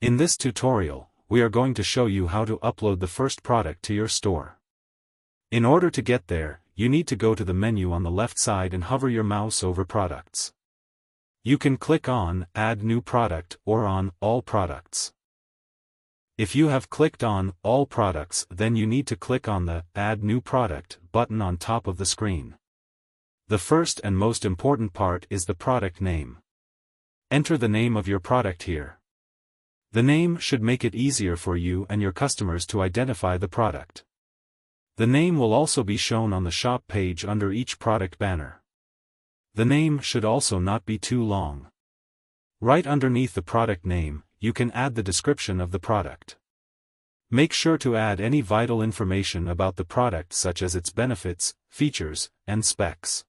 In this tutorial, we are going to show you how to upload the first product to your store. In order to get there, you need to go to the menu on the left side and hover your mouse over Products. You can click on Add New Product or on All Products. If you have clicked on All Products, then you need to click on the Add New Product button on top of the screen. The first and most important part is the product name. Enter the name of your product here. The name should make it easier for you and your customers to identify the product. The name will also be shown on the shop page under each product banner. The name should also not be too long. Right underneath the product name, you can add the description of the product. Make sure to add any vital information about the product such as its benefits, features, and specs.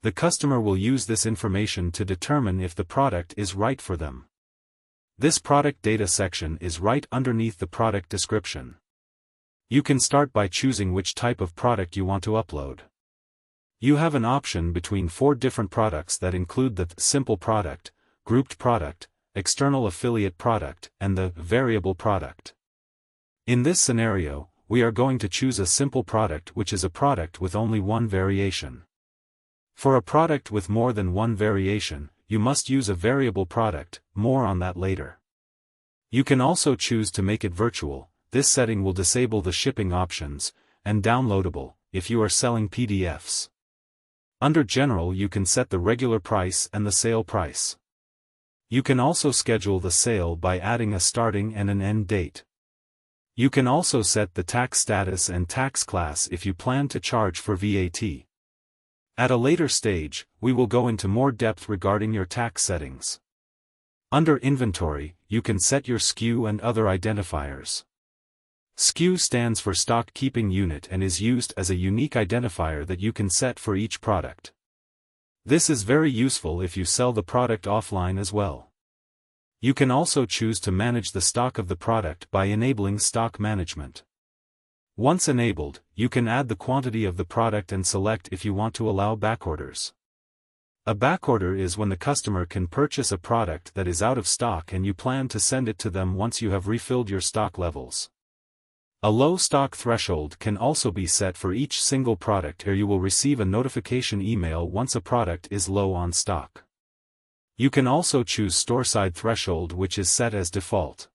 The customer will use this information to determine if the product is right for them. This product data section is right underneath the product description. You can start by choosing which type of product you want to upload. You have an option between 4 different products that include the simple product, grouped product, external affiliate product, and the variable product. In this scenario, we are going to choose a simple product, which is a product with only one variation. For a product with more than one variation, you must use a variable product, more on that later. You can also choose to make it virtual. This setting will disable the shipping options, and downloadable, if you are selling PDFs. Under General you can set the regular price and the sale price. You can also schedule the sale by adding a starting and an end date. You can also set the tax status and tax class if you plan to charge for VAT. At a later stage, we will go into more depth regarding your tax settings. Under Inventory, you can set your SKU and other identifiers. SKU stands for Stock Keeping Unit and is used as a unique identifier that you can set for each product. This is very useful if you sell the product offline as well. You can also choose to manage the stock of the product by enabling stock management. Once enabled, you can add the quantity of the product and select if you want to allow backorders. A backorder is when the customer can purchase a product that is out of stock and you plan to send it to them once you have refilled your stock levels. A low stock threshold can also be set for each single product, or you will receive a notification email once a product is low on stock. You can also choose store-side threshold, which is set as default.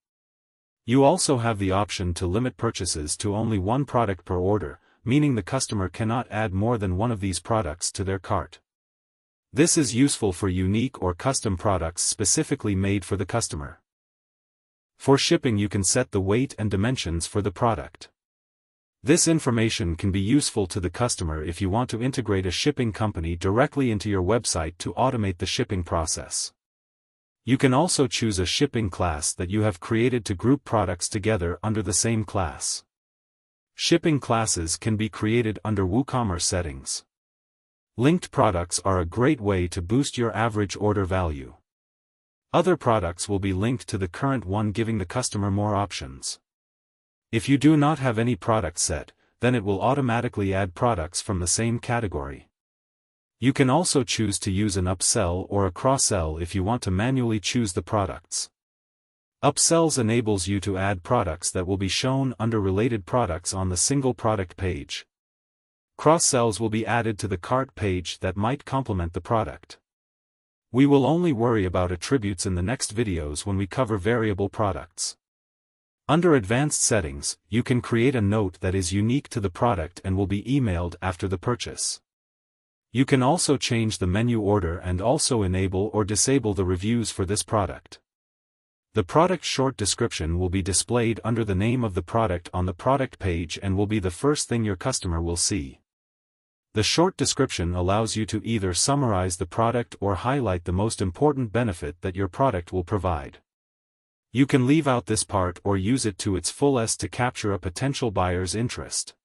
You also have the option to limit purchases to only one product per order, meaning the customer cannot add more than one of these products to their cart. This is useful for unique or custom products specifically made for the customer. For shipping you can set the weight and dimensions for the product. This information can be useful to the customer if you want to integrate a shipping company directly into your website to automate the shipping process. You can also choose a shipping class that you have created to group products together under the same class. Shipping classes can be created under Woocommerce settings. Linked products are a great way to boost your average order value. Other products will be linked to the current one, giving the customer more options. If you do not have any product set, then it will automatically add products from the same category. You can also choose to use an upsell or a cross-sell if you want to manually choose the products. Upsells enables you to add products that will be shown under related products on the single product page. Cross-sells will be added to the cart page that might complement the product. We will only worry about attributes in the next videos when we cover variable products. Under Advanced Settings, you can create a note that is unique to the product and will be emailed after the purchase. You can also change the menu order and also enable or disable the reviews for this product. The product short description will be displayed under the name of the product on the product page and will be the first thing your customer will see. The short description allows you to either summarize the product or highlight the most important benefit that your product will provide. You can leave out this part or use it to its fullest to capture a potential buyer's interest.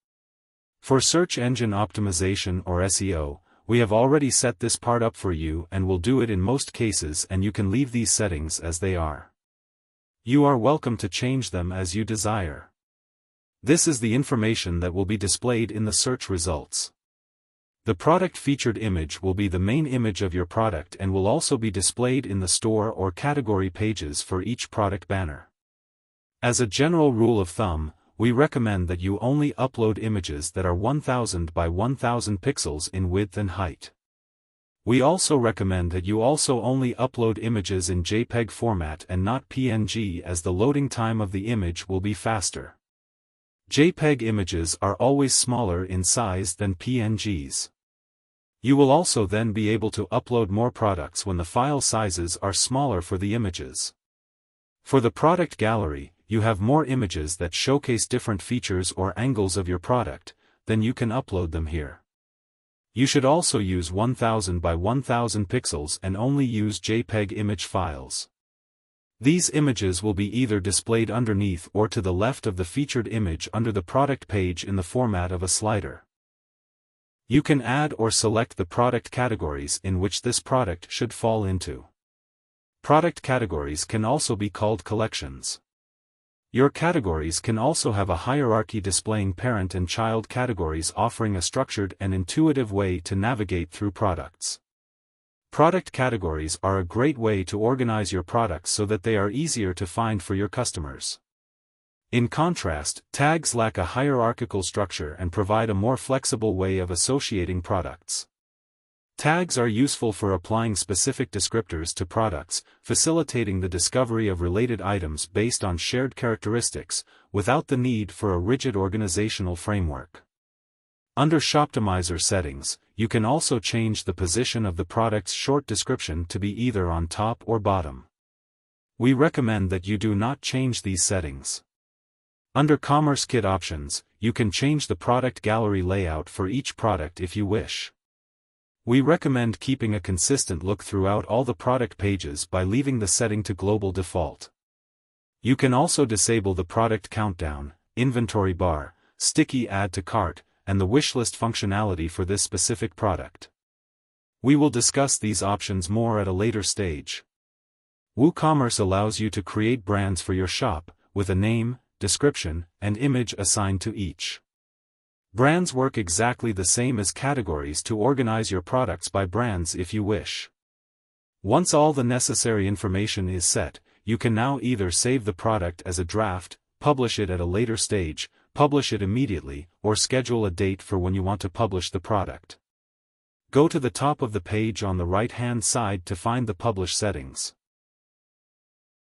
For search engine optimization or SEO, we have already set this part up for you and will do it in most cases, and you can leave these settings as they are. You are welcome to change them as you desire. This is the information that will be displayed in the search results. The product featured image will be the main image of your product and will also be displayed in the store or category pages for each product banner. As a general rule of thumb, we recommend that you only upload images that are 1000 by 1000 pixels in width and height. We also recommend that you also only upload images in JPEG format and not PNG, as the loading time of the image will be faster. JPEG images are always smaller in size than PNGs. You will also then be able to upload more products when the file sizes are smaller for the images. For the product gallery, you have more images that showcase different features or angles of your product, then you can upload them here. You should also use 1000 by 1000 pixels and only use JPEG image files. These images will be either displayed underneath or to the left of the featured image under the product page in the format of a slider. You can add or select the product categories in which this product should fall into. Product categories can also be called collections. Your categories can also have a hierarchy displaying parent and child categories, offering a structured and intuitive way to navigate through products. Product categories are a great way to organize your products so that they are easier to find for your customers. In contrast, tags lack a hierarchical structure and provide a more flexible way of associating products. Tags are useful for applying specific descriptors to products, facilitating the discovery of related items based on shared characteristics, without the need for a rigid organizational framework. Under Shoptimizer settings, you can also change the position of the product's short description to be either on top or bottom. We recommend that you do not change these settings. Under Commerce Kit options, you can change the product gallery layout for each product if you wish. We recommend keeping a consistent look throughout all the product pages by leaving the setting to global default. You can also disable the product countdown, inventory bar, sticky add to cart, and the wishlist functionality for this specific product. We will discuss these options more at a later stage. Woocommerce allows you to create brands for your shop, with a name, description, and image assigned to each. Brands work exactly the same as categories to organize your products by brands if you wish. Once all the necessary information is set, you can now either save the product as a draft, publish it at a later stage, publish it immediately, or schedule a date for when you want to publish the product. Go to the top of the page on the right-hand side to find the Publish settings.